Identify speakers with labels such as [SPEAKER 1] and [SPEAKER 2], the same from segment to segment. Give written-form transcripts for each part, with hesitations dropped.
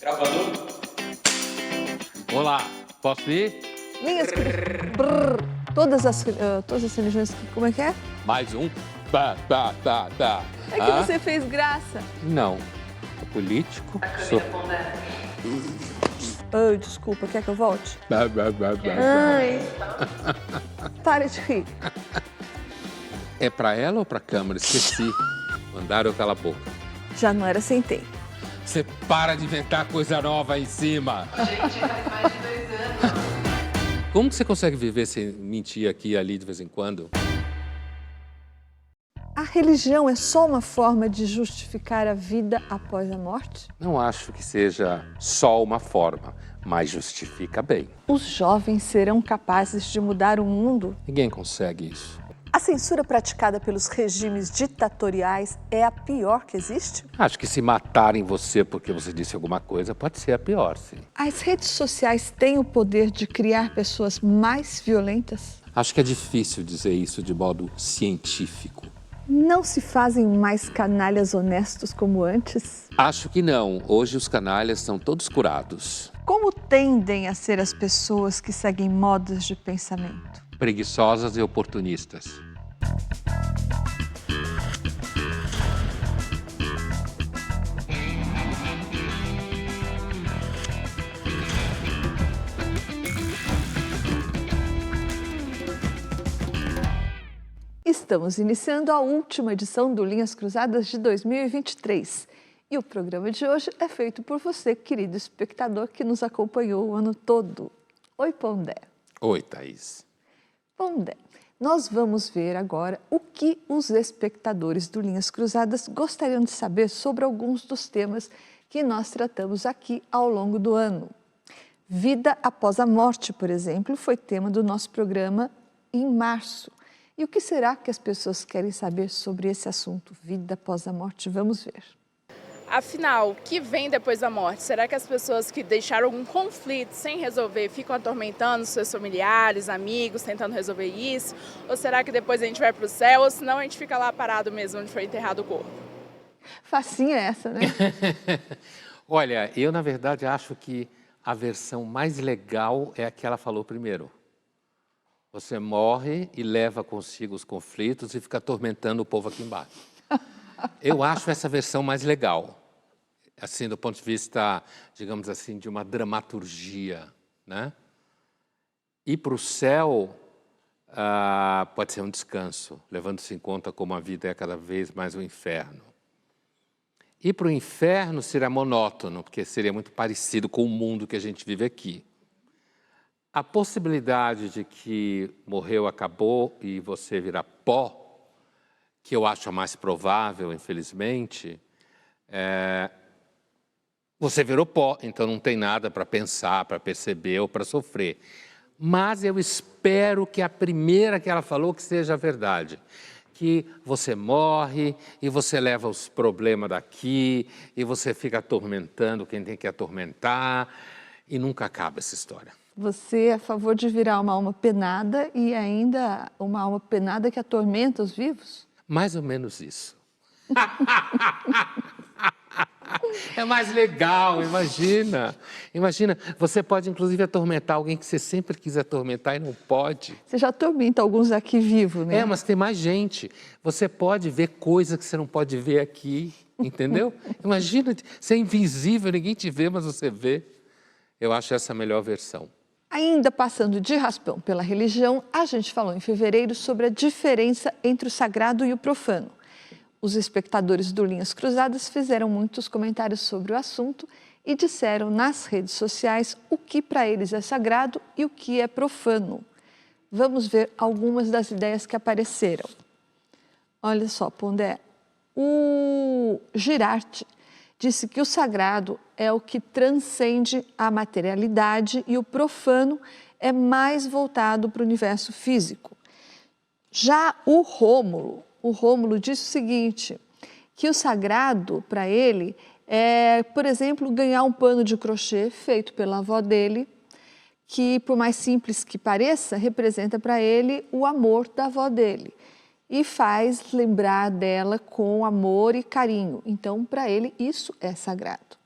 [SPEAKER 1] Gravando.
[SPEAKER 2] Olá, posso ir?
[SPEAKER 3] Linhas todas as religiões, como é que é?
[SPEAKER 2] Mais um.
[SPEAKER 3] É que você fez graça.
[SPEAKER 2] Não. Sou político. Sou...
[SPEAKER 3] Ai, desculpa, quer que eu volte? Ai, para de rir.
[SPEAKER 2] É pra ela ou pra câmera? Esqueci. Mandaram eu calar a boca.
[SPEAKER 3] Já não era sem tempo.
[SPEAKER 2] Você para de inventar coisa nova aí em cima.
[SPEAKER 4] Gente, faz mais de 2 anos.
[SPEAKER 2] Como que você consegue viver sem mentir aqui e ali de vez em quando?
[SPEAKER 3] A religião é só uma forma de justificar a vida após a morte?
[SPEAKER 2] Não acho que seja só uma forma, mas justifica bem.
[SPEAKER 3] Os jovens serão capazes de mudar o mundo?
[SPEAKER 2] Ninguém consegue isso.
[SPEAKER 3] A censura praticada pelos regimes ditatoriais é a pior que existe?
[SPEAKER 2] Acho que se matarem você porque você disse alguma coisa pode ser a pior, sim.
[SPEAKER 3] As redes sociais têm o poder de criar pessoas mais violentas?
[SPEAKER 2] Acho que é difícil dizer isso de modo científico.
[SPEAKER 3] Não se fazem mais canalhas honestos como antes?
[SPEAKER 2] Acho que não. Hoje os canalhas estão todos curados.
[SPEAKER 3] Como tendem a ser as pessoas que seguem modas de pensamento?
[SPEAKER 2] Preguiçosas e oportunistas.
[SPEAKER 3] Estamos iniciando a última edição do Linhas Cruzadas de 2023. E o programa de hoje é feito por você, querido espectador, que nos acompanhou o ano todo. Oi, Pondé.
[SPEAKER 2] Oi, Thaís.
[SPEAKER 3] Pondé, nós vamos ver agora o que os espectadores do Linhas Cruzadas gostariam de saber sobre alguns dos temas que nós tratamos aqui ao longo do ano. Vida após a morte, por exemplo, foi tema do nosso programa em março. E o que será que as pessoas querem saber sobre esse assunto, vida após a morte? Vamos ver.
[SPEAKER 4] Afinal, o que vem depois da morte? Será que as pessoas que deixaram algum conflito sem resolver ficam atormentando seus familiares, amigos, tentando resolver isso? Ou será que depois a gente vai para o céu, ou senão a gente fica lá parado mesmo onde foi enterrado o corpo?
[SPEAKER 3] Facinha essa, né?
[SPEAKER 2] Olha, eu na verdade acho que a versão mais legal é a que ela falou primeiro. Você morre e leva consigo os conflitos e fica atormentando o povo aqui embaixo. Eu acho essa versão mais legal, assim, do ponto de vista, digamos assim, de uma dramaturgia, né? Ir para o céu pode ser um descanso, levando-se em conta como a vida é cada vez mais um inferno. Ir para o inferno seria monótono, porque seria muito parecido com o mundo que a gente vive aqui. A possibilidade de que morreu, acabou e você virar pó, que eu acho a mais provável, infelizmente, você virou pó, então não tem nada para pensar, para perceber ou para sofrer. Mas eu espero que a primeira que ela falou que seja a verdade. Que você morre e você leva os problemas daqui e você fica atormentando quem tem que atormentar e nunca acaba essa história.
[SPEAKER 3] Você é a favor de virar uma alma penada e ainda uma alma penada que atormenta os vivos?
[SPEAKER 2] Mais ou menos isso. É mais legal, imagina. Imagina, você pode inclusive atormentar alguém que você sempre quis atormentar e não pode.
[SPEAKER 3] Você já atormenta alguns aqui vivos, né?
[SPEAKER 2] Mas tem mais gente. Você pode ver coisas que você não pode ver aqui, entendeu? Imagina, você é invisível, ninguém te vê, mas você vê. Eu acho essa a melhor versão.
[SPEAKER 3] Ainda passando de raspão pela religião, a gente falou em fevereiro sobre a diferença entre o sagrado e o profano. Os espectadores do Linhas Cruzadas fizeram muitos comentários sobre o assunto e disseram nas redes sociais o que para eles é sagrado e o que é profano. Vamos ver algumas das ideias que apareceram. Olha só, Pondé, o Girardi disse que o sagrado é o que transcende a materialidade e o profano é mais voltado para o universo físico. Já o Rômulo disse o seguinte, que o sagrado para ele é, por exemplo, ganhar um pano de crochê feito pela avó dele, que por mais simples que pareça, representa para ele o amor da avó dele. E faz lembrar dela com amor e carinho. Então, para ele, isso é sagrado.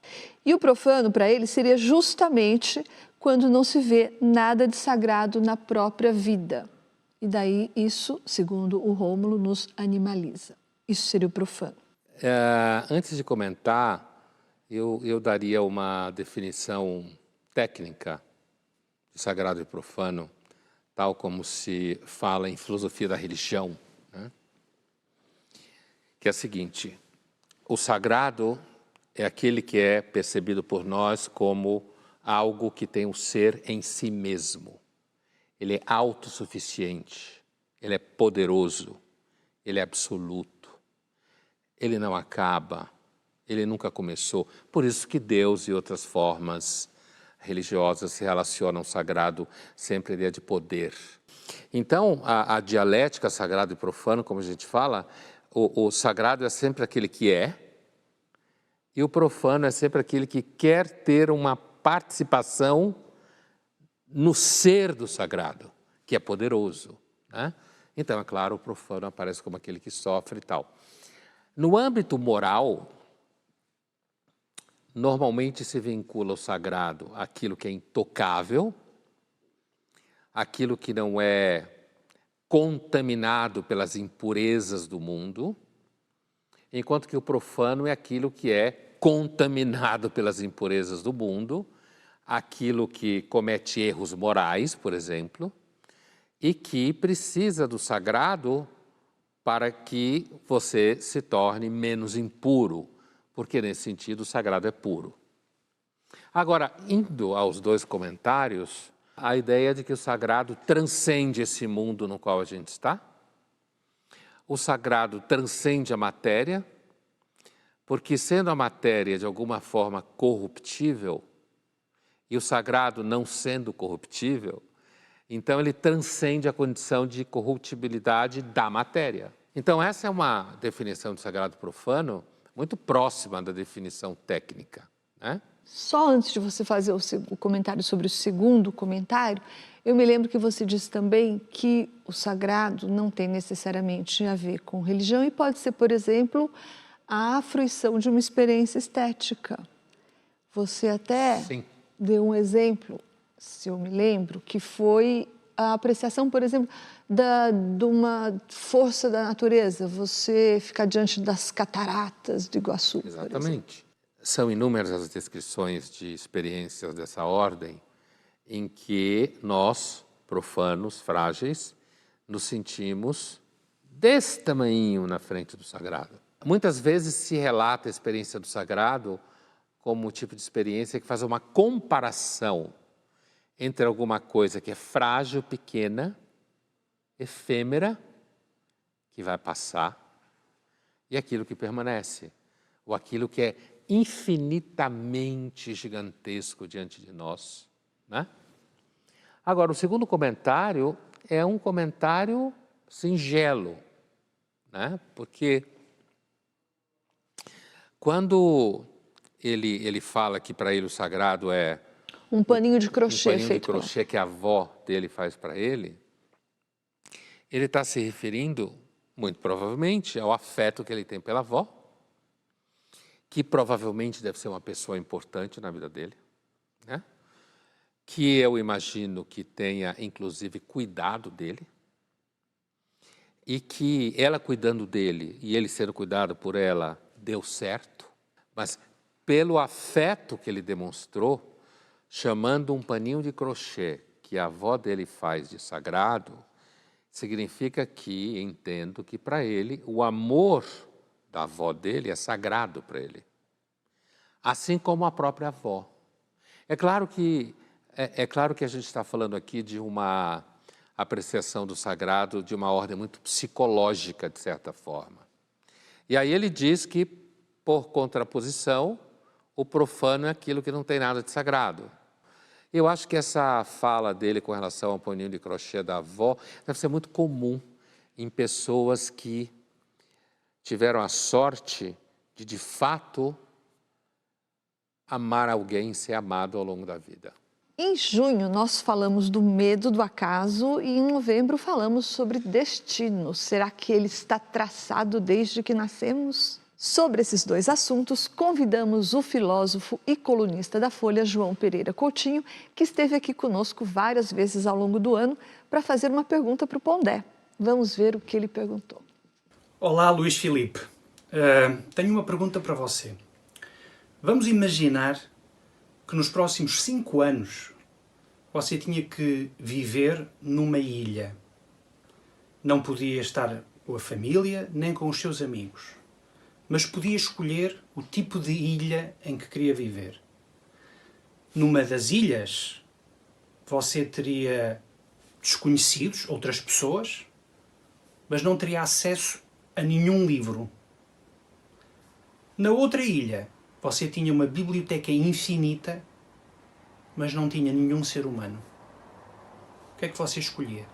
[SPEAKER 3] E o profano, para ele, seria justamente quando não se vê nada de sagrado na própria vida. E daí isso, segundo o Rômulo, nos animaliza. Isso seria o profano.
[SPEAKER 2] Antes de comentar, eu daria uma definição técnica de sagrado e profano, tal como se fala em filosofia da religião, né? Que é a seguinte: o sagrado é aquele que é percebido por nós como algo que tem um ser em si mesmo. Ele é autossuficiente, ele é poderoso, ele é absoluto, ele não acaba, ele nunca começou. Por isso que Deus e outras formas religiosas se relacionam ao sagrado sempre a ideia de poder. Então, a dialética sagrado e profano, como a gente fala, o sagrado é sempre aquele que é, e o profano é sempre aquele que quer ter uma participação no ser do sagrado, que é poderoso, né? Então, é claro, o profano aparece como aquele que sofre e tal. No âmbito moral, normalmente se vincula o sagrado àquilo que é intocável, aquilo que não é contaminado pelas impurezas do mundo, enquanto que o profano é aquilo que é contaminado pelas impurezas do mundo, aquilo que comete erros morais, por exemplo, e que precisa do sagrado para que você se torne menos impuro, porque nesse sentido o sagrado é puro. Agora, indo aos dois comentários, a ideia de que o sagrado transcende esse mundo no qual a gente está, o sagrado transcende a matéria, porque sendo a matéria de alguma forma corruptível, e o sagrado não sendo corruptível, então ele transcende a condição de corruptibilidade da matéria. Então essa é uma definição de sagrado profano muito próxima da definição técnica, né?
[SPEAKER 3] Só antes de você fazer o comentário sobre o segundo comentário, eu me lembro que você disse também que o sagrado não tem necessariamente a ver com religião e pode ser, por exemplo, a fruição de uma experiência estética. Você até
[SPEAKER 2] Sim.
[SPEAKER 3] deu um exemplo, se eu me lembro, que foi a apreciação, por exemplo, de uma força da natureza, você ficar diante das cataratas do Iguaçu.
[SPEAKER 2] Exatamente. São inúmeras as descrições de experiências dessa ordem em que nós, profanos, frágeis, nos sentimos desse tamanhinho na frente do sagrado. Muitas vezes se relata a experiência do sagrado como um tipo de experiência que faz uma comparação entre alguma coisa que é frágil, pequena, efêmera, que vai passar, e aquilo que permanece, ou aquilo que é infinitamente gigantesco diante de nós, né? Agora, o segundo comentário é um comentário singelo, né? Porque quando ele fala que para ele o sagrado é
[SPEAKER 3] um paninho de crochê
[SPEAKER 2] um paninho
[SPEAKER 3] feito
[SPEAKER 2] de crochê que a avó dele faz para ele está se referindo, muito provavelmente, ao afeto que ele tem pela avó, que provavelmente deve ser uma pessoa importante na vida dele, né? Que eu imagino que tenha, inclusive, cuidado dele, e que ela cuidando dele e ele sendo cuidado por ela deu certo, mas pelo afeto que ele demonstrou, chamando um paninho de crochê que a avó dele faz de sagrado, significa que, entendo que para ele, o amor da avó dele é sagrado para ele. Assim como a própria avó. É claro que a gente está falando aqui de uma apreciação do sagrado de uma ordem muito psicológica, de certa forma. E aí ele diz que, por contraposição, o profano é aquilo que não tem nada de sagrado. Eu acho que essa fala dele com relação ao paninho de crochê da avó deve ser muito comum em pessoas que tiveram a sorte de fato, amar alguém e ser amado ao longo da vida.
[SPEAKER 3] Em junho, nós falamos do medo do acaso e em novembro falamos sobre destino. Será que ele está traçado desde que nascemos? Sobre esses dois assuntos, convidamos o filósofo e colunista da Folha, João Pereira Coutinho, que esteve aqui conosco várias vezes ao longo do ano para fazer uma pergunta para o Pondé. Vamos ver o que ele perguntou.
[SPEAKER 1] Olá, Luís Filipe. Tenho uma pergunta para você. Vamos imaginar que nos próximos 5 anos você tinha que viver numa ilha. Não podia estar com a família nem com os seus amigos, mas podia escolher o tipo de ilha em que queria viver. Numa das ilhas, você teria desconhecidos, outras pessoas, mas não teria acesso a nenhum livro. Na outra ilha, você tinha uma biblioteca infinita, mas não tinha nenhum ser humano. O que é que você escolhia?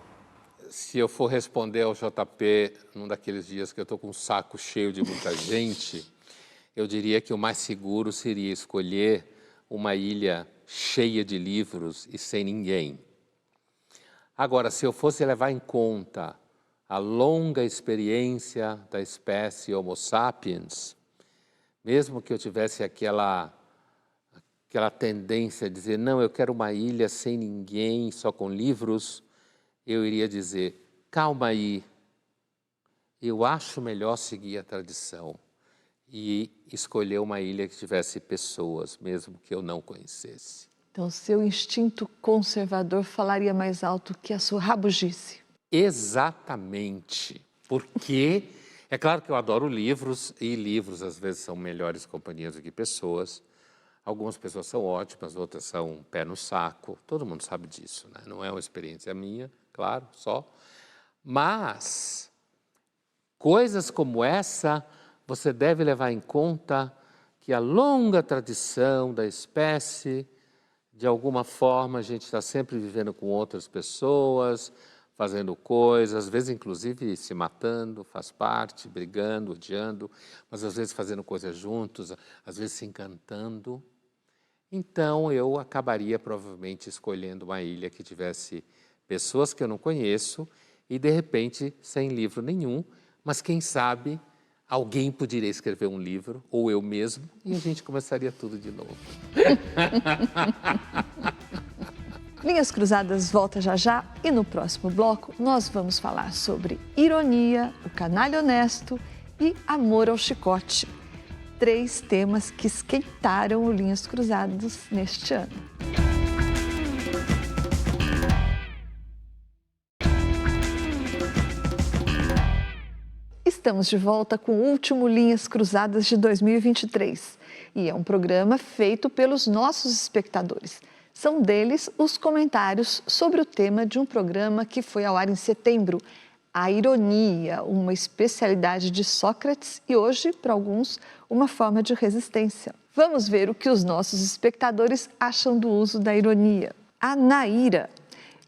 [SPEAKER 2] Se eu for responder ao JP num daqueles dias que eu estou com um saco cheio de muita gente, eu diria que o mais seguro seria escolher uma ilha cheia de livros e sem ninguém. Agora, se eu fosse levar em conta a longa experiência da espécie Homo sapiens, mesmo que eu tivesse aquela tendência a dizer, não, eu quero uma ilha sem ninguém, só com livros, eu iria dizer, calma aí, eu acho melhor seguir a tradição e escolher uma ilha que tivesse pessoas, mesmo que eu não conhecesse.
[SPEAKER 3] Então, seu instinto conservador falaria mais alto que a sua rabugice.
[SPEAKER 2] Exatamente, porque é claro que eu adoro livros, e livros às vezes são melhores companhias do que pessoas. Algumas pessoas são ótimas, outras são um pé no saco, todo mundo sabe disso, né? Não é uma experiência minha, claro, só. Mas coisas como essa, você deve levar em conta que a longa tradição da espécie, de alguma forma a gente está sempre vivendo com outras pessoas, fazendo coisas, às vezes inclusive se matando, faz parte, brigando, odiando, mas às vezes fazendo coisas juntos, às vezes se encantando. Então eu acabaria provavelmente escolhendo uma ilha que tivesse pessoas que eu não conheço e de repente sem livro nenhum, mas quem sabe alguém poderia escrever um livro, ou eu mesmo, e a gente começaria tudo de novo.
[SPEAKER 3] Linhas Cruzadas volta já já e no próximo bloco nós vamos falar sobre ironia, o canalha honesto e amor ao chicote. 3 temas que esquentaram o Linhas Cruzadas neste ano. Estamos de volta com o último Linhas Cruzadas de 2023 e é um programa feito pelos nossos espectadores. São deles os comentários sobre o tema de um programa que foi ao ar em setembro, a ironia, uma especialidade de Sócrates e hoje, para alguns, uma forma de resistência. Vamos ver o que os nossos espectadores acham do uso da ironia. A Naira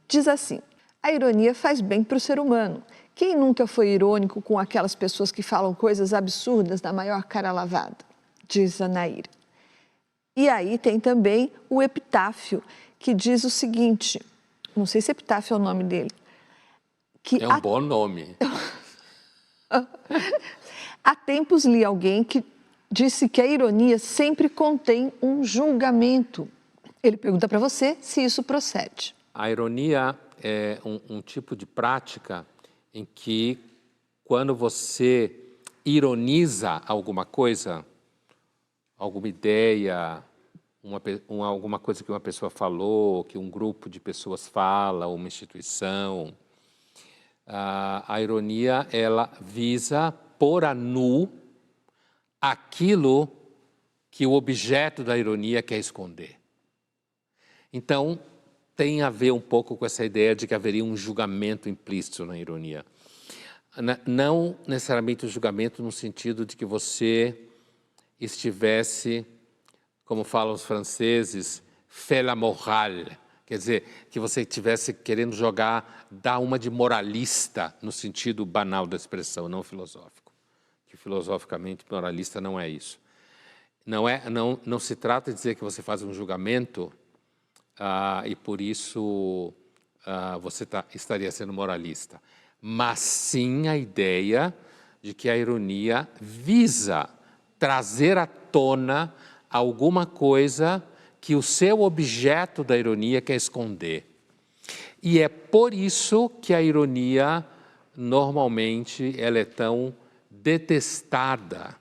[SPEAKER 3] diz assim, a ironia faz bem para o ser humano. Quem nunca foi irônico com aquelas pessoas que falam coisas absurdas na maior cara lavada? Diz a Naira. E aí tem também o Epitáfio, que diz o seguinte, não sei se Epitáfio é o nome dele. Que
[SPEAKER 2] é um bom nome.
[SPEAKER 3] Há tempos li alguém que disse que a ironia sempre contém um julgamento. Ele pergunta para você se isso procede.
[SPEAKER 2] A ironia é um tipo de prática em que, quando você ironiza alguma coisa, alguma ideia, alguma coisa que uma pessoa falou, que um grupo de pessoas fala, uma instituição, a ironia ela visa pôr a nu aquilo que o objeto da ironia quer esconder. Então, tem a ver um pouco com essa ideia de que haveria um julgamento implícito na ironia. Não necessariamente o julgamento no sentido de que você estivesse, como falam os franceses, fait la morale, quer dizer, que você estivesse querendo dar uma de moralista no sentido banal da expressão, não filosófico. Que filosoficamente moralista não é isso. Não se trata de dizer que você faz um julgamento e por isso você estaria sendo moralista, mas sim a ideia de que a ironia visa trazer à tona alguma coisa que o seu objeto da ironia quer esconder. E é por isso que a ironia, normalmente, ela é tão detestada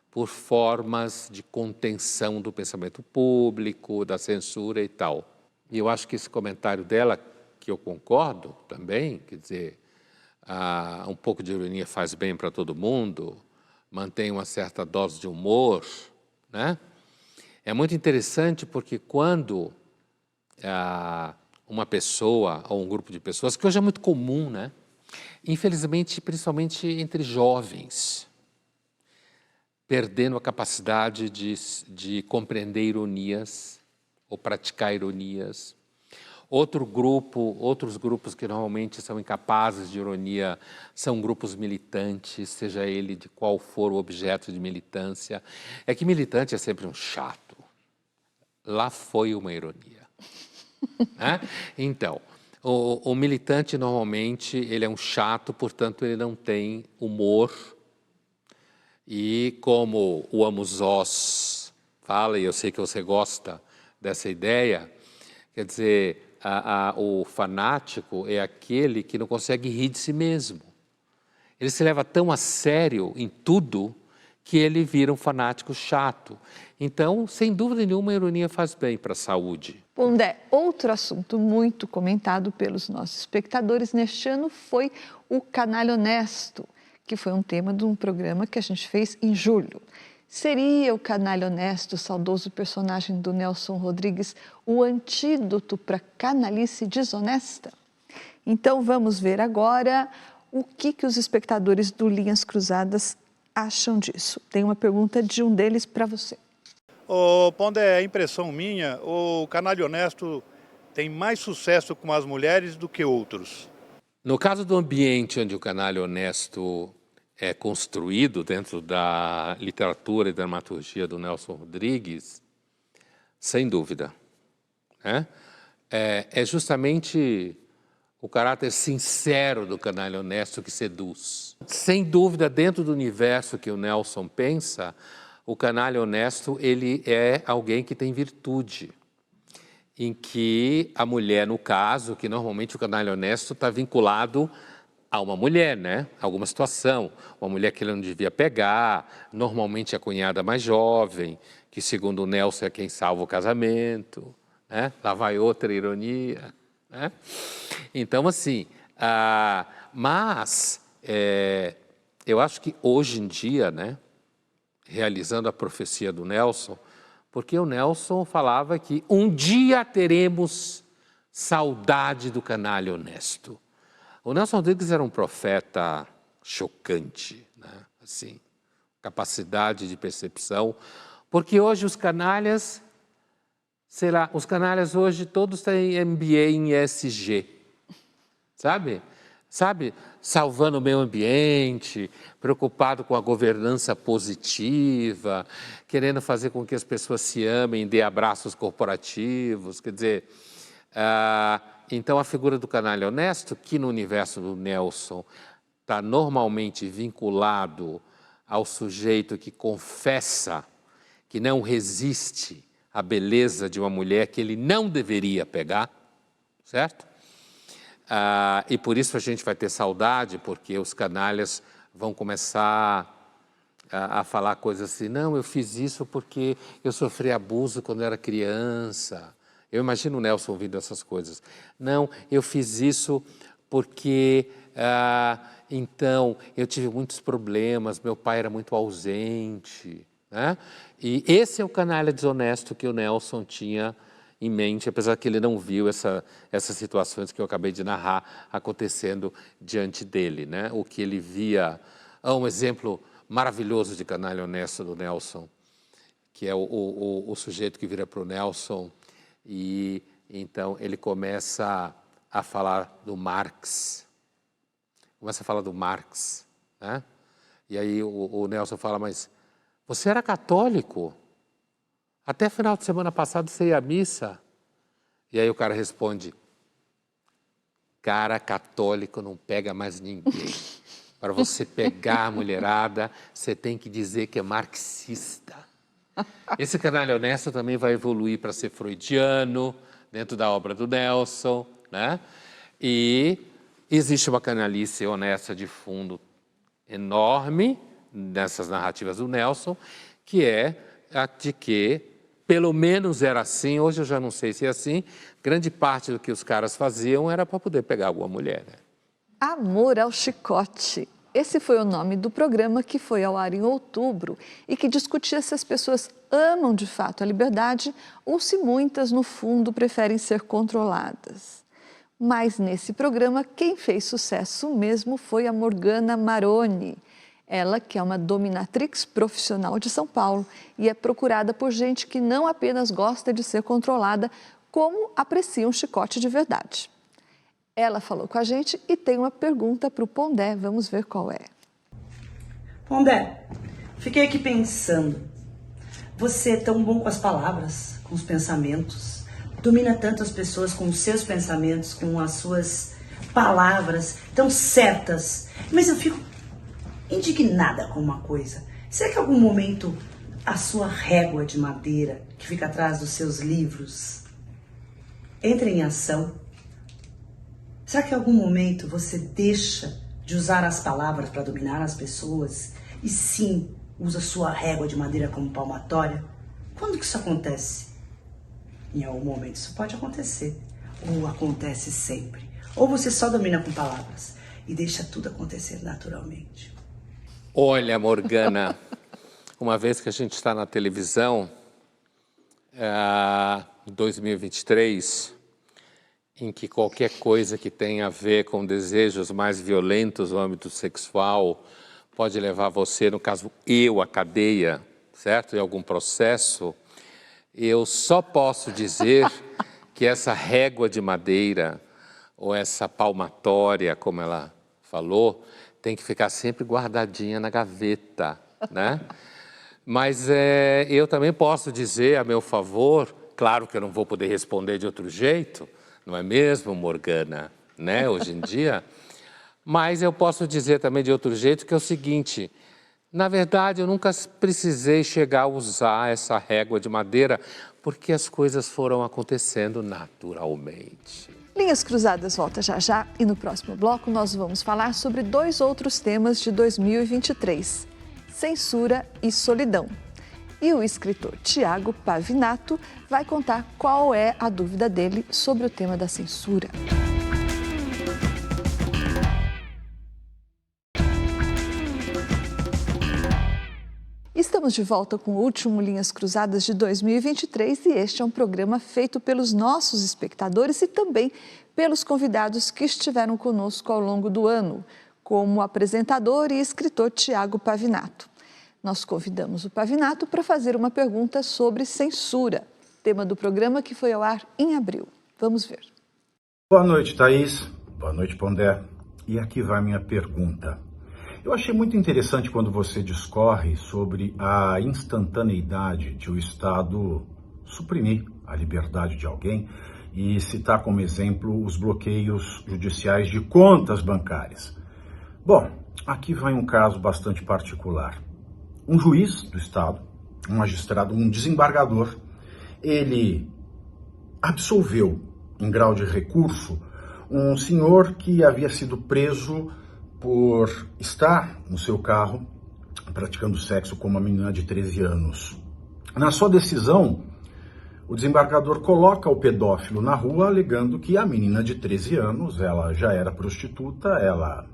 [SPEAKER 2] por formas de contenção do pensamento público, da censura e tal. E eu acho que esse comentário dela, que eu concordo também, quer dizer, um pouco de ironia faz bem para todo mundo, mantém uma certa dose de humor, né? É muito interessante porque quando uma pessoa ou um grupo de pessoas, que hoje é muito comum, né? Infelizmente, principalmente entre jovens, perdendo a capacidade de compreender ironias ou praticar ironias. Outros grupos que normalmente são incapazes de ironia são grupos militantes, seja ele de qual for o objeto de militância. É que militante é sempre um chato. Lá foi uma ironia. Né? Então, o militante normalmente ele é um chato, portanto ele não tem humor. E como o Amos Oz fala, e eu sei que você gosta dessa ideia, quer dizer, o fanático é aquele que não consegue rir de si mesmo. Ele se leva tão a sério em tudo que ele vira um fanático chato. Então, sem dúvida nenhuma, a ironia faz bem para a saúde.
[SPEAKER 3] Pondé, outro assunto muito comentado pelos nossos espectadores neste ano foi o canalha honesto, que foi um tema de um programa que a gente fez em julho. Seria o canalha honesto, o saudoso personagem do Nelson Rodrigues, o antídoto para a canalice desonesta? Então vamos ver agora o que os espectadores do Linhas Cruzadas acham disso. Tem uma pergunta de um deles para você.
[SPEAKER 5] Ô, Pondé, é impressão minha, o canalha honesto tem mais sucesso com as mulheres do que outros.
[SPEAKER 2] No caso do ambiente onde o canalha honesto é construído dentro da literatura e dramaturgia do Nelson Rodrigues, sem dúvida, né? É justamente o caráter sincero do canalha honesto que seduz. Sem dúvida, dentro do universo que o Nelson pensa, o canalha honesto ele é alguém que tem virtude, em que a mulher, no caso, que normalmente o canalha honesto está vinculado a uma mulher, né? Alguma situação, uma mulher que ele não devia pegar, normalmente a cunhada mais jovem, que segundo o Nelson é quem salva o casamento, né? Lá vai outra ironia, né? Então, assim, eu acho que hoje em dia, né, realizando a profecia do Nelson, porque o Nelson falava que um dia teremos saudade do canalha honesto. O Nelson Rodrigues era um profeta chocante, né? Assim, capacidade de percepção, porque hoje os canalhas, sei lá, os canalhas hoje todos têm MBA em ESG, sabe? Salvando o meio ambiente, preocupado com a governança positiva, querendo fazer com que as pessoas se amem, dê abraços corporativos, quer dizer, então a figura do canalha honesto, que no universo do Nelson está normalmente vinculado ao sujeito que confessa que não resiste à beleza de uma mulher que ele não deveria pegar, certo? E por isso a gente vai ter saudade, porque os canalhas vão começar a falar coisas assim, não, eu fiz isso porque eu sofri abuso quando era criança. Eu imagino o Nelson ouvindo essas coisas. Não, eu fiz isso porque, então, eu tive muitos problemas, meu pai era muito ausente, né? E esse é o canalha desonesto que o Nelson tinha em mente, apesar que ele não viu essas situações que eu acabei de narrar acontecendo diante dele, né? O que ele via, um exemplo maravilhoso de canalha honesto do Nelson, que é o sujeito que vira para o Nelson e então ele começa a falar do Marx, né? E aí o Nelson fala, mas você era católico? Até final de semana passado você ia à missa? E aí o cara responde, cara católico não pega mais ninguém. Para você pegar a mulherada, você tem que dizer que é marxista. Esse canalha honesto também vai evoluir para ser freudiano, dentro da obra do Nelson, né? E existe uma canalice honesta de fundo enorme nessas narrativas do Nelson, que é a de que, pelo menos era assim, hoje eu já não sei se é assim, grande parte do que os caras faziam era para poder pegar alguma mulher, né?
[SPEAKER 3] Amor ao Chicote. Esse foi o nome do programa que foi ao ar em outubro e que discutia se as pessoas amam de fato a liberdade ou se muitas, no fundo, preferem ser controladas. Mas nesse programa, quem fez sucesso mesmo foi a Morgana Maroni. Ela, que é uma dominatrix profissional de São Paulo e é procurada por gente que não apenas gosta de ser controlada, como aprecia um chicote de verdade. Ela falou com a gente e tem uma pergunta para o Pondé. Vamos ver qual é.
[SPEAKER 6] Pondé, fiquei aqui pensando. Você é tão bom com as palavras, com os pensamentos. Domina tanto as pessoas com os seus pensamentos, com as suas palavras tão certas. Mas eu fico indignada com uma coisa. Será que em algum momento a sua régua de madeira que fica atrás dos seus livros entra em ação? Será que em algum momento você deixa de usar as palavras para dominar as pessoas e sim usa sua régua de madeira como palmatória? Quando que isso acontece? Em algum momento isso pode acontecer, ou acontece sempre. Ou você só domina com palavras e deixa tudo acontecer naturalmente.
[SPEAKER 2] Olha, Morgana, uma vez que a gente está na televisão, 2023, em que qualquer coisa que tenha a ver com desejos mais violentos no âmbito sexual pode levar você, no caso eu, à cadeia, certo? Em algum processo, eu só posso dizer que essa régua de madeira ou essa palmatória, como ela falou, tem que ficar sempre guardadinha na gaveta, né? Mas eu também posso dizer a meu favor, claro que eu não vou poder responder de outro jeito, não é mesmo, Morgana, né, hoje em dia? Mas eu posso dizer também de outro jeito que é o seguinte, na verdade eu nunca precisei chegar a usar essa régua de madeira porque as coisas foram acontecendo naturalmente.
[SPEAKER 3] Linhas Cruzadas volta já já e no próximo bloco nós vamos falar sobre 2 outros temas de 2023, censura e solidão. E o escritor Tiago Pavinato vai contar qual é a dúvida dele sobre o tema da censura. Estamos de volta com o último Linhas Cruzadas de 2023 e este é um programa feito pelos nossos espectadores e também pelos convidados que estiveram conosco ao longo do ano, como o apresentador e escritor Tiago Pavinato. Nós convidamos o Pavinato para fazer uma pergunta sobre censura, tema do programa que foi ao ar em abril. Vamos ver.
[SPEAKER 7] Boa noite, Thaís. Boa noite, Pondé. E aqui vai minha pergunta. Eu achei muito interessante quando você discorre sobre a instantaneidade de o Estado suprimir a liberdade de alguém e citar como exemplo os bloqueios judiciais de contas bancárias. Bom, aqui vai um caso bastante particular. Um juiz do Estado, um magistrado, um desembargador, ele absolveu, em grau de recurso, um senhor que havia sido preso por estar no seu carro praticando sexo com uma menina de 13 anos. Na sua decisão, o desembargador coloca o pedófilo na rua alegando que a menina de 13 anos, ela já era prostituta, ela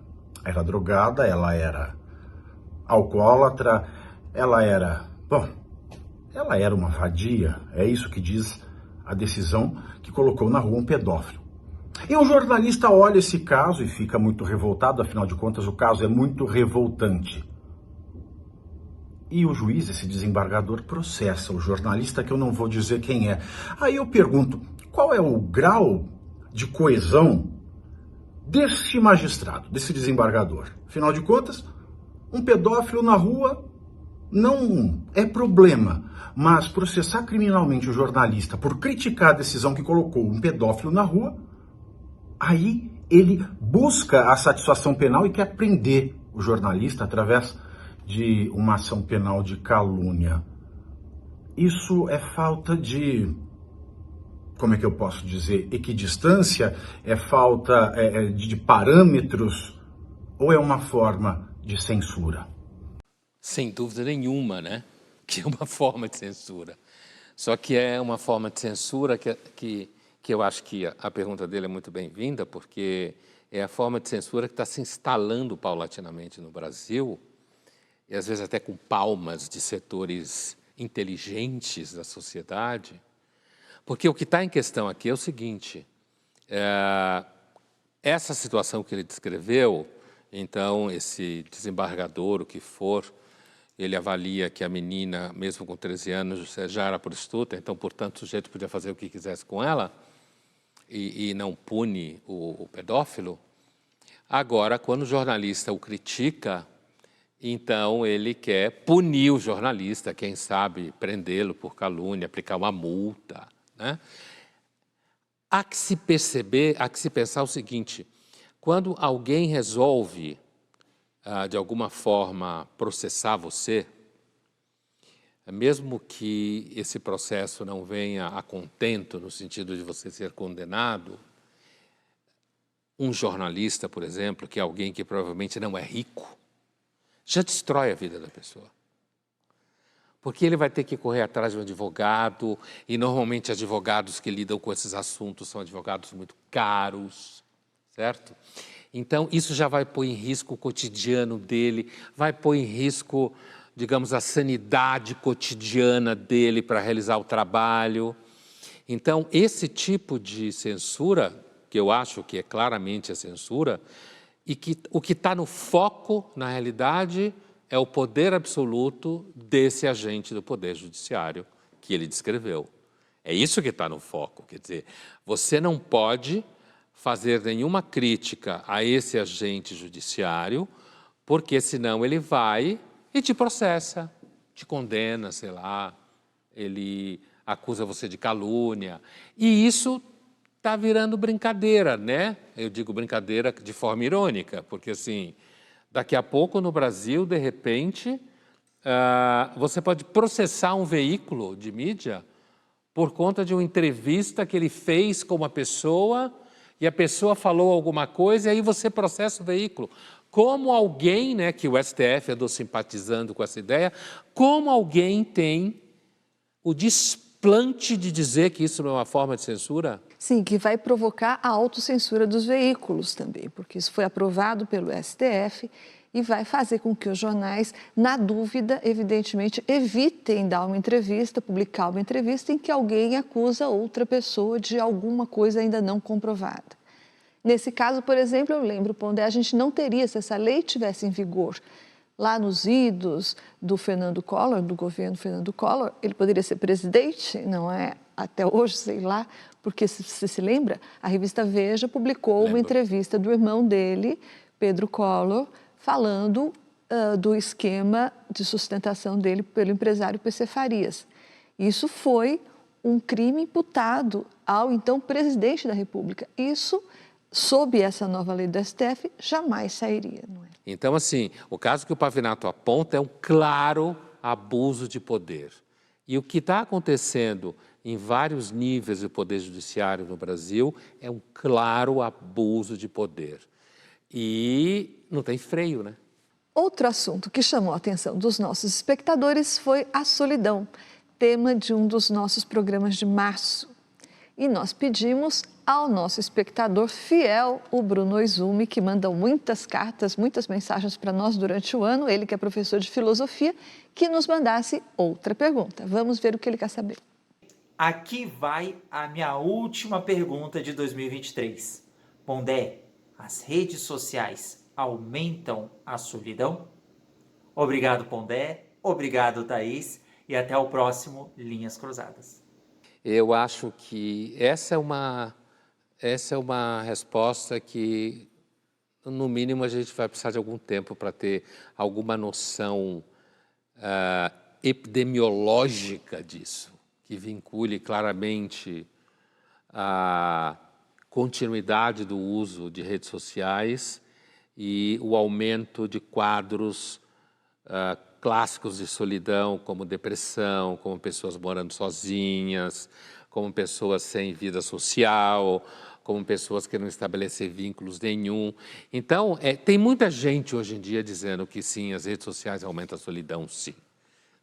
[SPEAKER 7] era drogada, ela era alcoólatra, ela era uma vadia, é isso que diz a decisão que colocou na rua um pedófilo. E o jornalista olha esse caso e fica muito revoltado, afinal de contas o caso é muito revoltante. E o juiz, esse desembargador, processa o jornalista, que eu não vou dizer quem é. Aí eu pergunto, qual é o grau de coesão deste magistrado, desse desembargador? Afinal de contas, um pedófilo na rua não é problema, mas processar criminalmente o jornalista por criticar a decisão que colocou um pedófilo na rua, aí ele busca a satisfação penal e quer prender o jornalista através de uma ação penal de calúnia. Isso é falta de, como é que eu posso dizer, equidistância? É falta de parâmetros? Ou é uma forma de censura?
[SPEAKER 2] Sem dúvida nenhuma, né? Que é uma forma de censura. Só que é uma forma de censura que eu acho que a pergunta dele é muito bem-vinda, porque é a forma de censura que está se instalando paulatinamente no Brasil, e às vezes até com palmas de setores inteligentes da sociedade. Porque o que está em questão aqui é o seguinte, essa situação que ele descreveu, então esse desembargador, o que for, ele avalia que a menina, mesmo com 13 anos, já era prostituta, então, portanto, o sujeito podia fazer o que quisesse com ela e não pune o pedófilo. Agora, quando o jornalista o critica, então ele quer punir o jornalista, quem sabe prendê-lo por calúnia, aplicar uma multa, né? Há que se perceber, há que se pensar o seguinte, quando alguém resolve de alguma forma processar você, mesmo que esse processo não venha a contento, no sentido de você ser condenado, um jornalista, por exemplo, que é alguém que provavelmente não é rico, já destrói a vida da pessoa. Porque ele vai ter que correr atrás de um advogado, e normalmente advogados que lidam com esses assuntos são advogados muito caros, certo? Então, isso já vai pôr em risco o cotidiano dele, vai pôr em risco, digamos, a sanidade cotidiana dele para realizar o trabalho. Então, esse tipo de censura, que eu acho que é claramente a censura, e que o que está no foco, na realidade, é o poder absoluto desse agente do Poder Judiciário que ele descreveu. É isso que está no foco, quer dizer, você não pode fazer nenhuma crítica a esse agente judiciário, porque senão ele vai e te processa, te condena, sei lá, ele acusa você de calúnia. E isso está virando brincadeira, né? Eu digo brincadeira de forma irônica, porque assim, daqui a pouco no Brasil, de repente, você pode processar um veículo de mídia por conta de uma entrevista que ele fez com uma pessoa e a pessoa falou alguma coisa e aí você processa o veículo. Como alguém, né, que o STF andou simpatizando com essa ideia, como alguém tem o desplante de dizer que isso não é uma forma de censura?
[SPEAKER 3] Sim, que vai provocar a autocensura dos veículos também, porque isso foi aprovado pelo STF e vai fazer com que os jornais, na dúvida, evidentemente, evitem dar uma entrevista, publicar uma entrevista em que alguém acusa outra pessoa de alguma coisa ainda não comprovada. Nesse caso, por exemplo, eu lembro, Pondé, a gente não teria, se essa lei tivesse em vigor lá nos idos do Fernando Collor, do governo Fernando Collor, ele poderia ser presidente, não é? Até hoje, sei lá, porque se você se lembra, a revista Veja publicou uma entrevista do irmão dele, Pedro Collor, falando do esquema de sustentação dele pelo empresário PC Farias. Isso foi um crime imputado ao então presidente da República. Isso, sob essa nova lei do STF, jamais sairia, não é?
[SPEAKER 2] Então, assim, o caso que o Pavinato aponta é um claro abuso de poder. E o que está acontecendo em vários níveis do Poder Judiciário no Brasil é um claro abuso de poder. E não tem freio, né?
[SPEAKER 3] Outro assunto que chamou a atenção dos nossos espectadores foi a solidão, tema de um dos nossos programas de março. E nós pedimos ao nosso espectador fiel, o Bruno Oizumi, que manda muitas cartas, muitas mensagens para nós durante o ano, ele que é professor de filosofia, que nos mandasse outra pergunta. Vamos ver o que ele quer saber.
[SPEAKER 8] Aqui vai a minha última pergunta de 2023. Pondé, as redes sociais aumentam a solidão? Obrigado, Pondé. Obrigado, Thaís. E até o próximo Linhas Cruzadas.
[SPEAKER 2] Eu acho que essa é uma resposta que, no mínimo, a gente vai precisar de algum tempo para ter alguma noção epidemiológica disso, que vincule claramente continuidade do uso de redes sociais e o aumento de quadros clássicos de solidão, como depressão, como pessoas morando sozinhas, como pessoas sem vida social, como pessoas que não estabelecem vínculos nenhum. Então, tem muita gente hoje em dia dizendo que sim, as redes sociais aumentam a solidão, sim.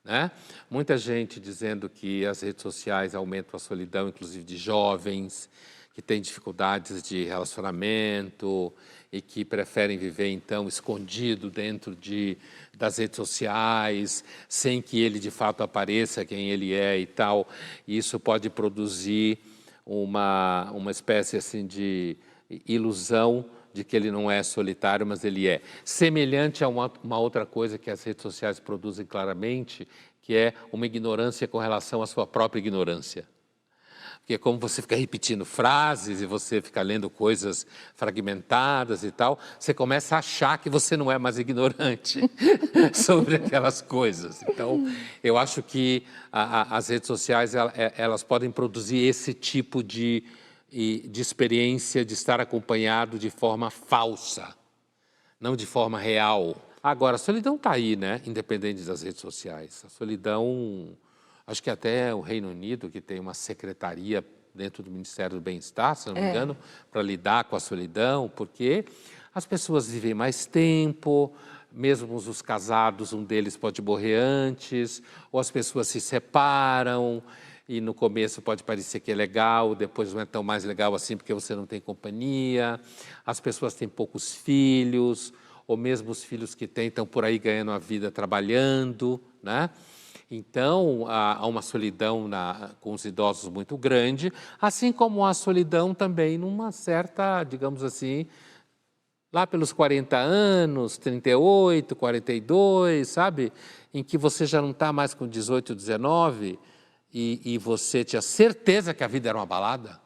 [SPEAKER 2] Né? Muita gente dizendo que as redes sociais aumentam a solidão, inclusive de jovens, que têm dificuldades de relacionamento e que preferem viver, então, escondido dentro das redes sociais, sem que ele, de fato, apareça quem ele é e tal. E isso pode produzir uma espécie assim, de ilusão de que ele não é solitário, mas ele é. Semelhante a uma outra coisa que as redes sociais produzem claramente, que é uma ignorância com relação à sua própria ignorância. Porque como você fica repetindo frases e você fica lendo coisas fragmentadas e tal, você começa a achar que você não é mais ignorante sobre aquelas coisas. Então, eu acho que as redes sociais elas podem produzir esse tipo de experiência de estar acompanhado de forma falsa, não de forma real. Agora, a solidão está aí, né? Independente das redes sociais. A solidão... Acho que até o Reino Unido, que tem uma secretaria dentro do Ministério do Bem-Estar, se não me engano, para lidar com a solidão, porque as pessoas vivem mais tempo, mesmo os casados, um deles pode morrer antes, ou as pessoas se separam, e no começo pode parecer que é legal, depois não é tão mais legal assim porque você não tem companhia, as pessoas têm poucos filhos, ou mesmo os filhos que têm estão por aí ganhando a vida trabalhando, né? Então, há uma solidão com os idosos muito grande, assim como há solidão também numa certa, digamos assim, lá pelos 40 anos, 38, 42, sabe? Em que você já não está mais com 18, 19 e você tinha certeza que a vida era uma balada.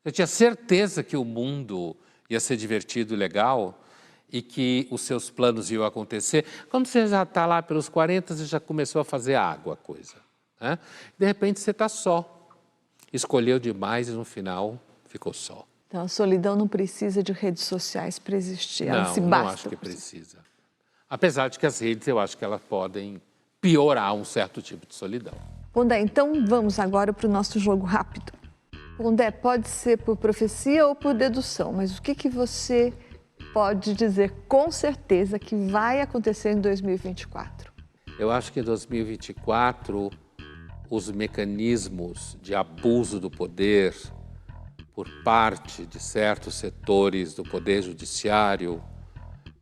[SPEAKER 2] Eu tinha certeza que o mundo ia ser divertido e legal, e que os seus planos iam acontecer. Quando você já está lá pelos 40, você já começou a fazer água a coisa. Né? De repente você está só. Escolheu demais e no final ficou só.
[SPEAKER 3] Então a solidão não precisa de redes sociais para existir, ela se basta.
[SPEAKER 2] Não acho que precisa. Apesar de que as redes, eu acho que elas podem piorar um certo tipo de solidão.
[SPEAKER 3] Pondé, então vamos agora para o nosso jogo rápido. Pondé, pode ser por profecia ou por dedução, mas o que você pode dizer com certeza que vai acontecer em 2024?
[SPEAKER 2] Eu acho que em 2024 os mecanismos de abuso do poder por parte de certos setores do poder judiciário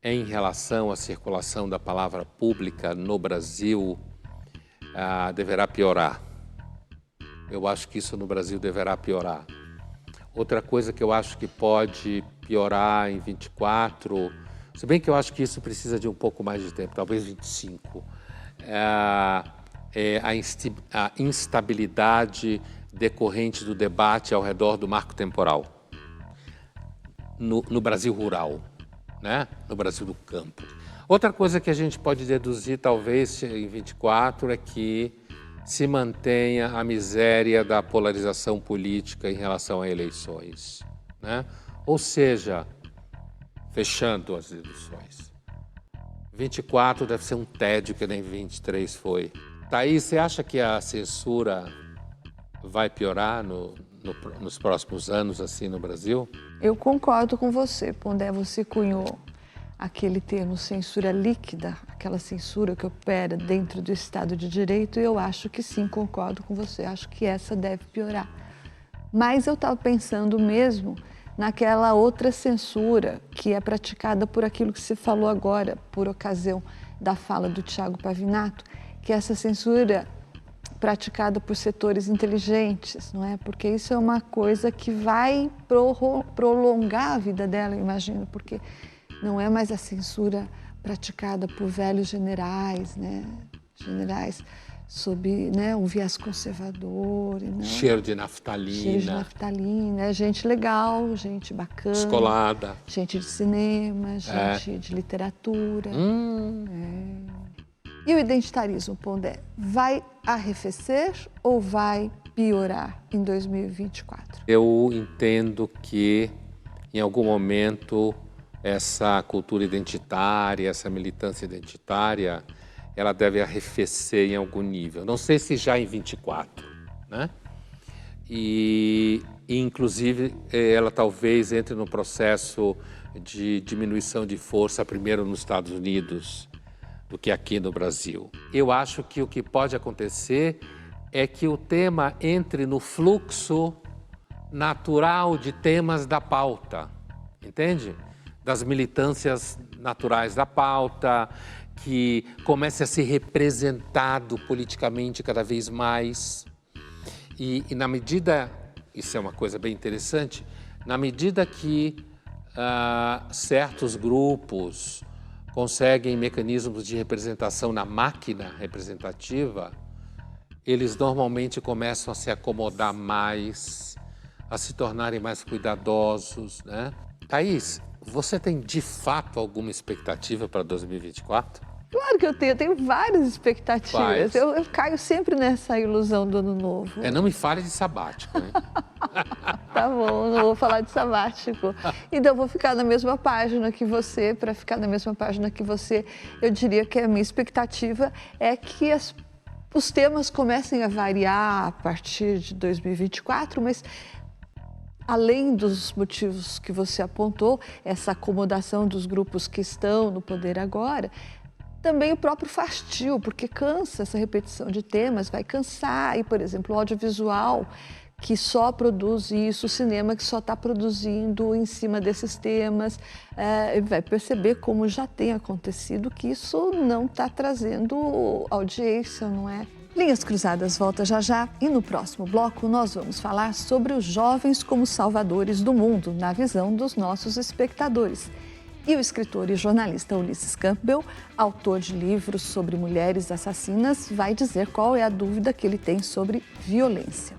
[SPEAKER 2] em relação à circulação da palavra pública no Brasil deverá piorar. Eu acho que isso no Brasil deverá piorar. Outra coisa que eu acho que pode piorar em 24, se bem que eu acho que isso precisa de um pouco mais de tempo, talvez 25, é a instabilidade decorrente do debate ao redor do marco temporal no Brasil rural, né? No Brasil do campo. Outra coisa que a gente pode deduzir, talvez, em 24, é que se mantenha a miséria da polarização política em relação a eleições, né? Ou seja, fechando as eleições. 24 deve ser um tédio que nem 23 foi. Thaís, você acha que a censura vai piorar nos próximos anos assim no Brasil?
[SPEAKER 3] Eu concordo com você, Pondé. Você cunhou aquele termo censura líquida, aquela censura que opera dentro do Estado de Direito, e eu acho que sim, concordo com você, acho que essa deve piorar. Mas eu estava pensando mesmo naquela outra censura que é praticada por aquilo que você falou agora, por ocasião da fala do Thiago Pavinato, que é essa censura praticada por setores inteligentes, não é? Porque isso é uma coisa que vai prolongar a vida dela, eu imagino, porque não é mais a censura praticada por velhos generais, né? Generais sob, né, um viés conservador. Né?
[SPEAKER 2] Cheiro de naftalina.
[SPEAKER 3] Cheiro de naftalina. Gente legal, gente bacana.
[SPEAKER 2] Descolada.
[SPEAKER 3] Gente de cinema, gente de literatura. E o identitarismo, Pondé, vai arrefecer ou vai piorar em 2024?
[SPEAKER 2] Eu entendo que, em algum momento, essa cultura identitária, essa militância identitária, ela deve arrefecer em algum nível. Não sei se já em 24, né? E inclusive, ela talvez entre no processo de diminuição de força, primeiro nos Estados Unidos, do que aqui no Brasil. Eu acho que o que pode acontecer é que o tema entre no fluxo natural de temas da pauta, entende? Das militâncias naturais da pauta, que comece a ser representado politicamente cada vez mais. E na medida, isso é uma coisa bem interessante, na medida que certos grupos conseguem mecanismos de representação na máquina representativa, eles normalmente começam a se acomodar mais, a se tornarem mais cuidadosos, né? Thaís, você tem de fato alguma expectativa para 2024?
[SPEAKER 3] Claro que eu tenho várias expectativas.
[SPEAKER 2] Quais?
[SPEAKER 3] Eu caio sempre nessa ilusão do ano novo.
[SPEAKER 2] Não me fale de sabático, hein?
[SPEAKER 3] Tá bom, não vou falar de sabático. Então, eu vou ficar na mesma página que você. Para ficar na mesma página que você, eu diria que a minha expectativa é que os temas comecem a variar a partir de 2024, mas além dos motivos que você apontou, essa acomodação dos grupos que estão no poder agora, também o próprio fastio, porque cansa essa repetição de temas, vai cansar. E, por exemplo, o audiovisual, que só produz isso, o cinema que só está produzindo em cima desses temas, vai perceber, como já tem acontecido, que isso não está trazendo audiência, não é? Linhas Cruzadas volta já já e no próximo bloco nós vamos falar sobre os jovens como salvadores do mundo, na visão dos nossos espectadores. E o escritor e jornalista Ulisses Campbell, autor de livros sobre mulheres assassinas, vai dizer qual é a dúvida que ele tem sobre violência.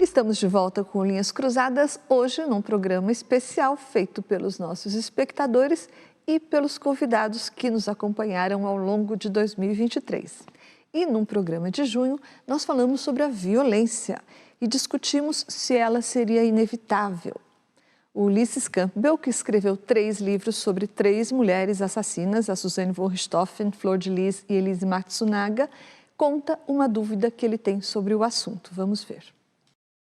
[SPEAKER 3] Estamos de volta com Linhas Cruzadas, hoje num programa especial feito pelos nossos espectadores e pelos convidados que nos acompanharam ao longo de 2023. E num programa de junho, nós falamos sobre a violência e discutimos se ela seria inevitável. O Ulisses Campbell, que escreveu 3 livros sobre 3 mulheres assassinas, a Suzanne von Richthofen, Flor de Lis e Elise Matsunaga, conta uma dúvida que ele tem sobre o assunto. Vamos ver.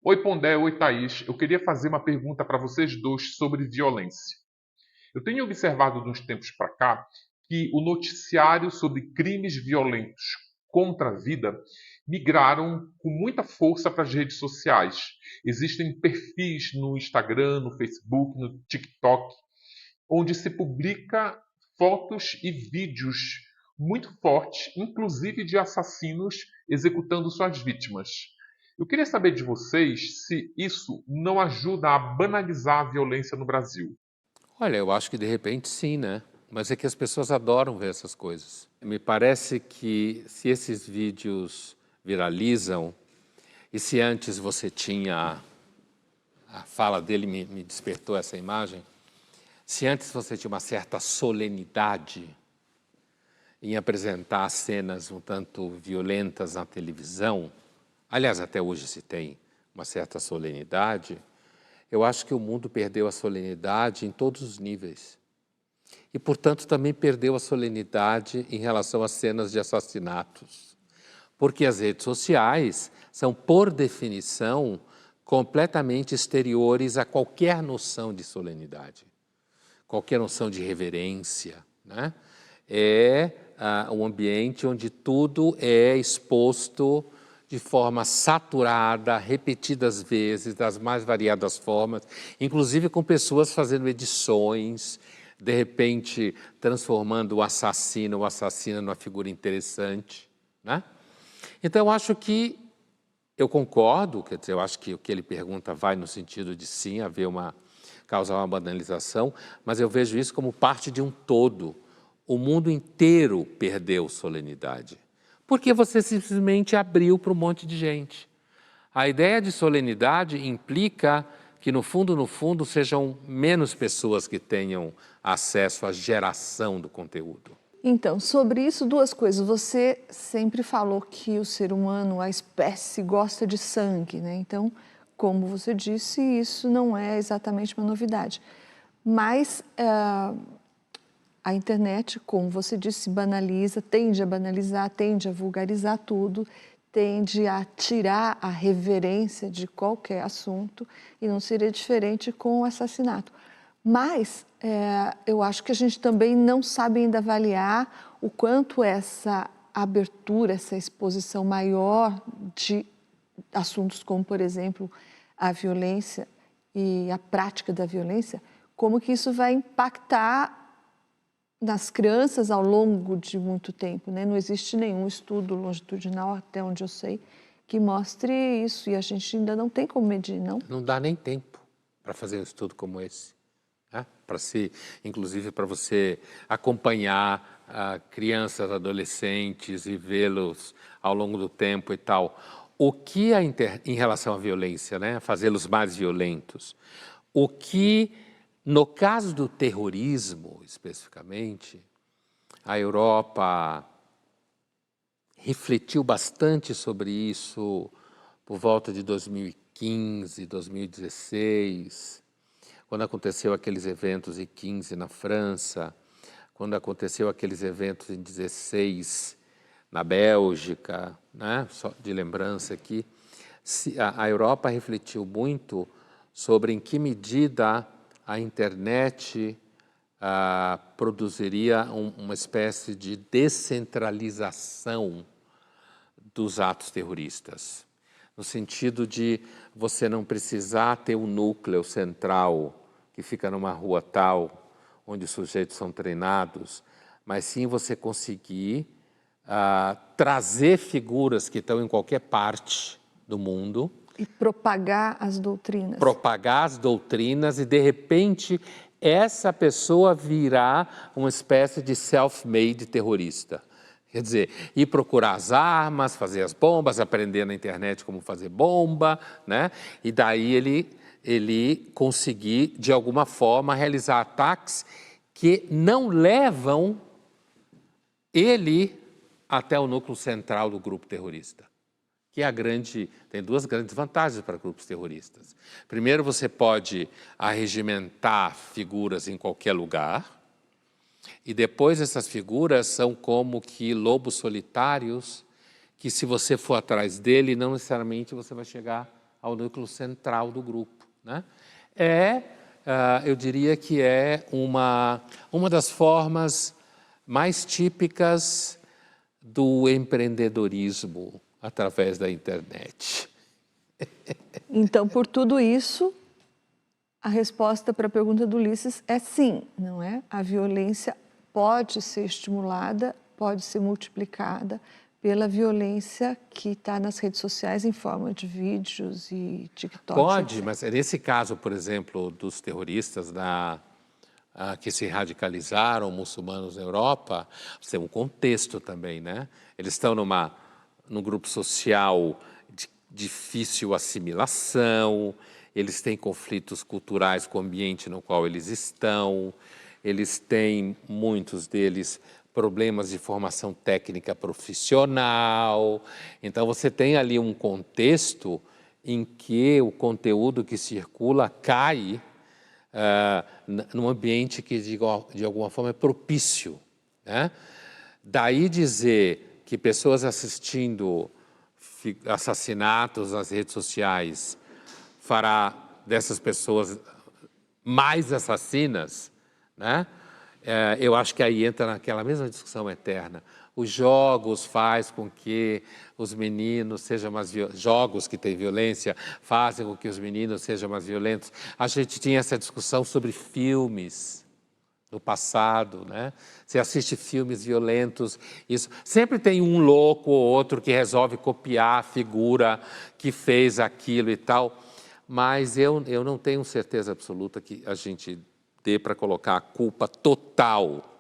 [SPEAKER 9] Oi Pondé, oi Thaís. Eu queria fazer uma pergunta para vocês dois sobre violência. Eu tenho observado de uns tempos para cá que o noticiário sobre crimes violentos contra a vida migraram com muita força para as redes sociais. Existem perfis no Instagram, no Facebook, no TikTok, onde se publica fotos e vídeos muito fortes, inclusive de assassinos executando suas vítimas. Eu queria saber de vocês se isso não ajuda a banalizar a violência no Brasil.
[SPEAKER 2] Olha, eu acho que de repente sim, né? Mas é que as pessoas adoram ver essas coisas. Me parece que se esses vídeos viralizam, e se antes você tinha, a fala dele me despertou essa imagem, se antes você tinha uma certa solenidade em apresentar cenas um tanto violentas na televisão, aliás, até hoje se tem uma certa solenidade, eu acho que o mundo perdeu a solenidade em todos os níveis. E, portanto, também perdeu a solenidade em relação às cenas de assassinatos. Porque as redes sociais são, por definição, completamente exteriores a qualquer noção de solenidade, qualquer noção de reverência, né? É um ambiente onde tudo é exposto de forma saturada, repetidas vezes, das mais variadas formas, inclusive com pessoas fazendo edições, de repente transformando o assassino ou assassina numa figura interessante, né? Então, eu acho que, eu concordo, quer dizer, eu acho que o que ele pergunta vai no sentido de sim, causar uma banalização, mas eu vejo isso como parte de um todo. O mundo inteiro perdeu solenidade, porque você simplesmente abriu para um monte de gente. A ideia de solenidade implica que no fundo, sejam menos pessoas que tenham acesso à geração do conteúdo.
[SPEAKER 3] Então, sobre isso, duas coisas. Você sempre falou que o ser humano, a espécie, gosta de sangue, né? Então, como você disse, isso não é exatamente uma novidade. Mas a internet, como você disse, banaliza, tende a banalizar, tende a vulgarizar tudo, tende a tirar a reverência de qualquer assunto, e não seria diferente com o assassinato. Mas eu acho que a gente também não sabe ainda avaliar o quanto essa abertura, essa exposição maior de assuntos como, por exemplo, a violência e a prática da violência, como que isso vai impactar nas crianças ao longo de muito tempo, né? Não existe nenhum estudo longitudinal, até onde eu sei, que mostre isso, e a gente ainda não tem como medir, não?
[SPEAKER 2] Não dá nem tempo para fazer um estudo como esse, né? Inclusive para você acompanhar crianças, adolescentes e vê-los ao longo do tempo e tal. O que em relação à violência, né? Fazê-los mais violentos? O que, no caso do terrorismo, especificamente, a Europa refletiu bastante sobre isso por volta de 2015, 2016, quando aconteceu aqueles eventos em 15 na França, quando aconteceu aqueles eventos em 16 na Bélgica, né? Só de lembrança aqui, a Europa refletiu muito sobre em que medida a internet produziria uma espécie de descentralização dos atos terroristas, no sentido de você não precisar ter um núcleo central que fica numa rua tal, onde os sujeitos são treinados, mas sim você conseguir trazer figuras que estão em qualquer parte do mundo.
[SPEAKER 3] E propagar as doutrinas.
[SPEAKER 2] Propagar as doutrinas e, de repente, essa pessoa virá uma espécie de self-made terrorista. Quer dizer, ir procurar as armas, fazer as bombas, aprender na internet como fazer bomba, né? E daí ele conseguir, de alguma forma, realizar ataques que não levam ele até o núcleo central do grupo terrorista. Que é tem duas grandes vantagens para grupos terroristas. Primeiro, você pode arregimentar figuras em qualquer lugar, e depois essas figuras são como que lobos solitários, que se você for atrás dele, não necessariamente você vai chegar ao núcleo central do grupo, né? Eu diria que é uma das formas mais típicas do empreendedorismo através da internet.
[SPEAKER 3] Então, por tudo isso, a resposta para a pergunta do Ulisses é sim, não é? A violência pode ser estimulada, pode ser multiplicada pela violência que está nas redes sociais em forma de vídeos e TikTok.
[SPEAKER 2] Pode, mas nesse caso, por exemplo, dos terroristas que se radicalizaram, muçulmanos na Europa, você tem um contexto também, né? Eles estão num grupo social de difícil assimilação, eles têm conflitos culturais com o ambiente no qual eles estão, eles têm, muitos deles, problemas de formação técnica profissional. Então, você tem ali um contexto em que o conteúdo que circula cai num ambiente que, de alguma forma, é propício, né? Daí dizer que pessoas assistindo assassinatos nas redes sociais fará dessas pessoas mais assassinas, né? Eu acho que aí entra naquela mesma discussão eterna. Os jogos faz com que os meninos sejam mais violentos, jogos que têm violência fazem com que os meninos sejam mais violentos. A gente tinha essa discussão sobre filmes no passado, né? Você assiste filmes violentos, isso sempre tem um louco ou outro que resolve copiar a figura que fez aquilo e tal, mas eu não tenho certeza absoluta que a gente dê para colocar a culpa total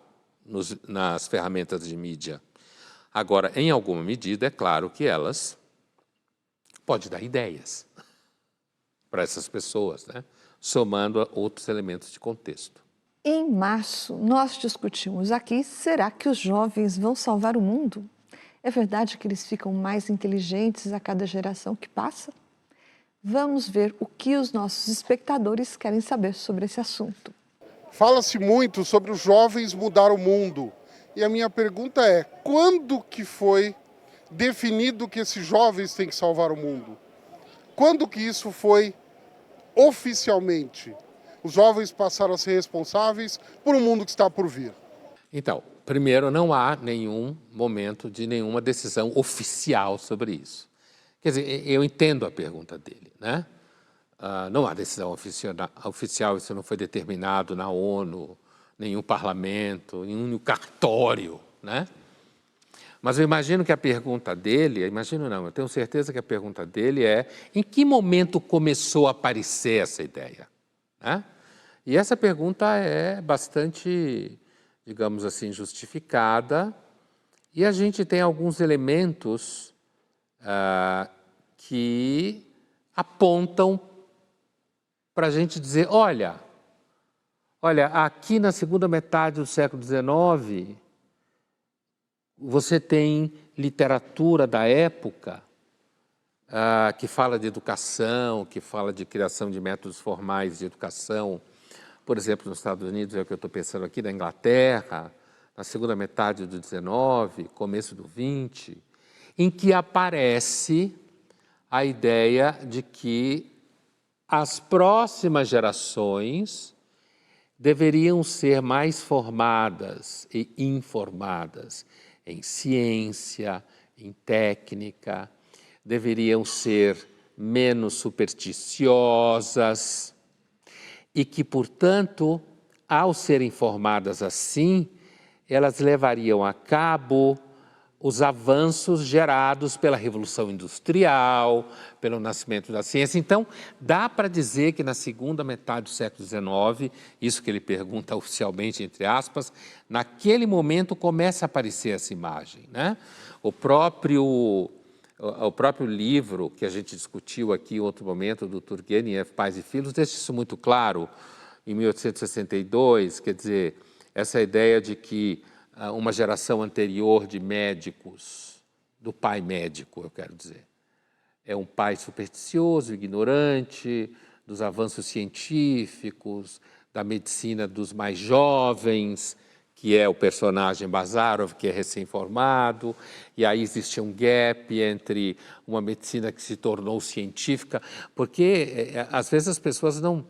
[SPEAKER 2] nas ferramentas de mídia. Agora, em alguma medida, é claro que elas podem dar ideias para essas pessoas, né? somando a outros elementos de contexto.
[SPEAKER 3] Em março, nós discutimos aqui, será que os jovens vão salvar o mundo? É verdade que eles ficam mais inteligentes a cada geração que passa? Vamos ver o que os nossos espectadores querem saber sobre esse assunto.
[SPEAKER 10] Fala-se muito sobre os jovens mudar o mundo. E a minha pergunta é, quando que foi definido que esses jovens têm que salvar o mundo? Quando que isso foi oficialmente? Os jovens passaram a ser responsáveis por um mundo que está por vir.
[SPEAKER 2] Então, primeiro, não há nenhum momento de nenhuma decisão oficial sobre isso. Quer dizer, eu entendo a pergunta dele, né? Não há decisão oficial, isso não foi determinado na ONU, nenhum parlamento, nenhum cartório, né? Mas eu imagino que a pergunta dele, eu tenho certeza que a pergunta dele é em que momento começou a aparecer essa ideia, né? E essa pergunta é bastante, digamos assim, justificada, e a gente tem alguns elementos que apontam para a gente dizer, olha, aqui na segunda metade do século XIX, você tem literatura da época que fala de educação, que fala de criação de métodos formais de educação. Por exemplo, nos Estados Unidos, é o que eu estou pensando aqui, na Inglaterra, na segunda metade do XIX, começo do XX, em que aparece a ideia de que as próximas gerações deveriam ser mais formadas e informadas em ciência, em técnica, deveriam ser menos supersticiosas e que, portanto, ao serem formadas assim, elas levariam a cabo os avanços gerados pela Revolução Industrial, pelo nascimento da ciência. Então, dá para dizer que na segunda metade do século XIX, isso que ele pergunta oficialmente, entre aspas, naquele momento começa a aparecer essa imagem, né? O próprio livro que a gente discutiu aqui em outro momento, do Turgenev, Pais e Filhos, deixa isso muito claro, em 1862, quer dizer, essa ideia de que uma geração anterior de médicos, do pai médico, eu quero dizer, é um pai supersticioso, ignorante dos avanços científicos, da medicina dos mais jovens, que é o personagem Bazarov, que é recém-formado, e aí existe um gap entre uma medicina que se tornou científica, porque às vezes as pessoas não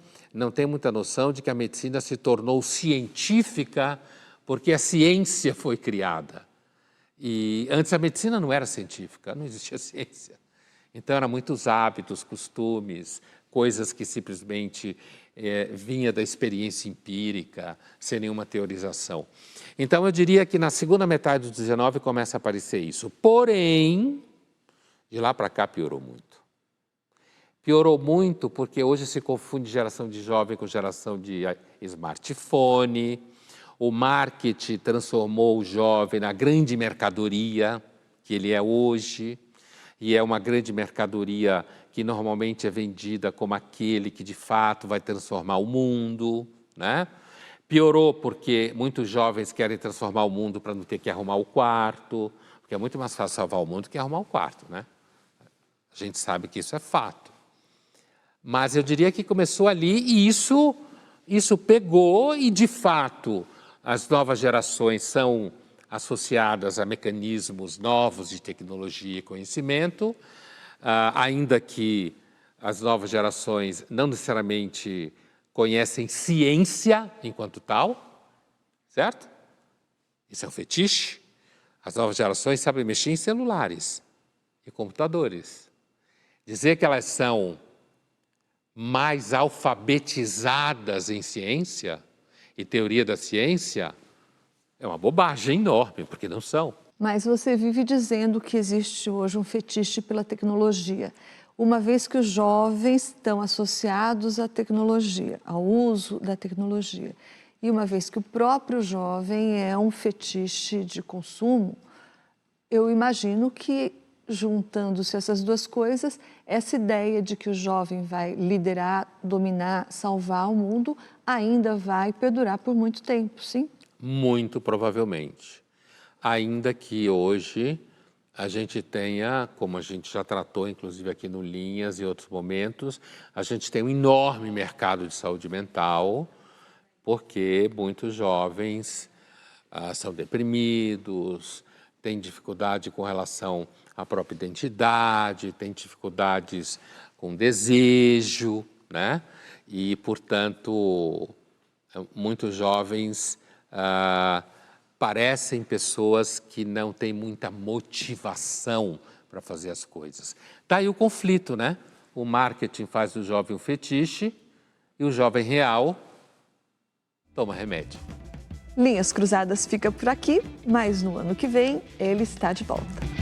[SPEAKER 2] têm muita noção de que a medicina se tornou científica porque a ciência foi criada. E antes a medicina não era científica, não existia ciência. Então eram muitos hábitos, costumes, coisas que simplesmente vinha da experiência empírica, sem nenhuma teorização. Então eu diria que na segunda metade do XIX começa a aparecer isso. Porém, de lá para cá piorou muito. Piorou muito porque hoje se confunde geração de jovem com geração de smartphone. O marketing transformou o jovem na grande mercadoria que ele é hoje, e é uma grande mercadoria que normalmente é vendida como aquele que de fato vai transformar o mundo, né? Piorou porque muitos jovens querem transformar o mundo para não ter que arrumar o quarto, porque é muito mais fácil salvar o mundo que arrumar o quarto, né? A gente sabe que isso é fato. Mas eu diria que começou ali e isso pegou e, de fato, as novas gerações são associadas a mecanismos novos de tecnologia e conhecimento, ainda que as novas gerações não necessariamente conhecem ciência enquanto tal, certo? Isso é um fetiche. As novas gerações sabem mexer em celulares e computadores. Dizer que elas são mais alfabetizadas em ciência e teoria da ciência é uma bobagem enorme, porque não são.
[SPEAKER 3] Mas você vive dizendo que existe hoje um fetiche pela tecnologia, uma vez que os jovens estão associados à tecnologia, ao uso da tecnologia, e uma vez que o próprio jovem é um fetiche de consumo, eu imagino que juntando-se essas duas coisas, essa ideia de que o jovem vai liderar, dominar, salvar o mundo ainda vai perdurar por muito tempo, sim?
[SPEAKER 2] Muito provavelmente. Ainda que hoje a gente tenha, como a gente já tratou, inclusive aqui no Linhas e outros momentos, a gente tem um enorme mercado de saúde mental, porque muitos jovens são deprimidos, têm dificuldade com relação à própria identidade, têm dificuldades com desejo, né? E, portanto, muitos jovens parecem pessoas que não têm muita motivação para fazer as coisas. Tá aí o conflito, né? O marketing faz do jovem um fetiche e o jovem real toma remédio.
[SPEAKER 3] Linhas Cruzadas fica por aqui, mas no ano que vem ele está de volta.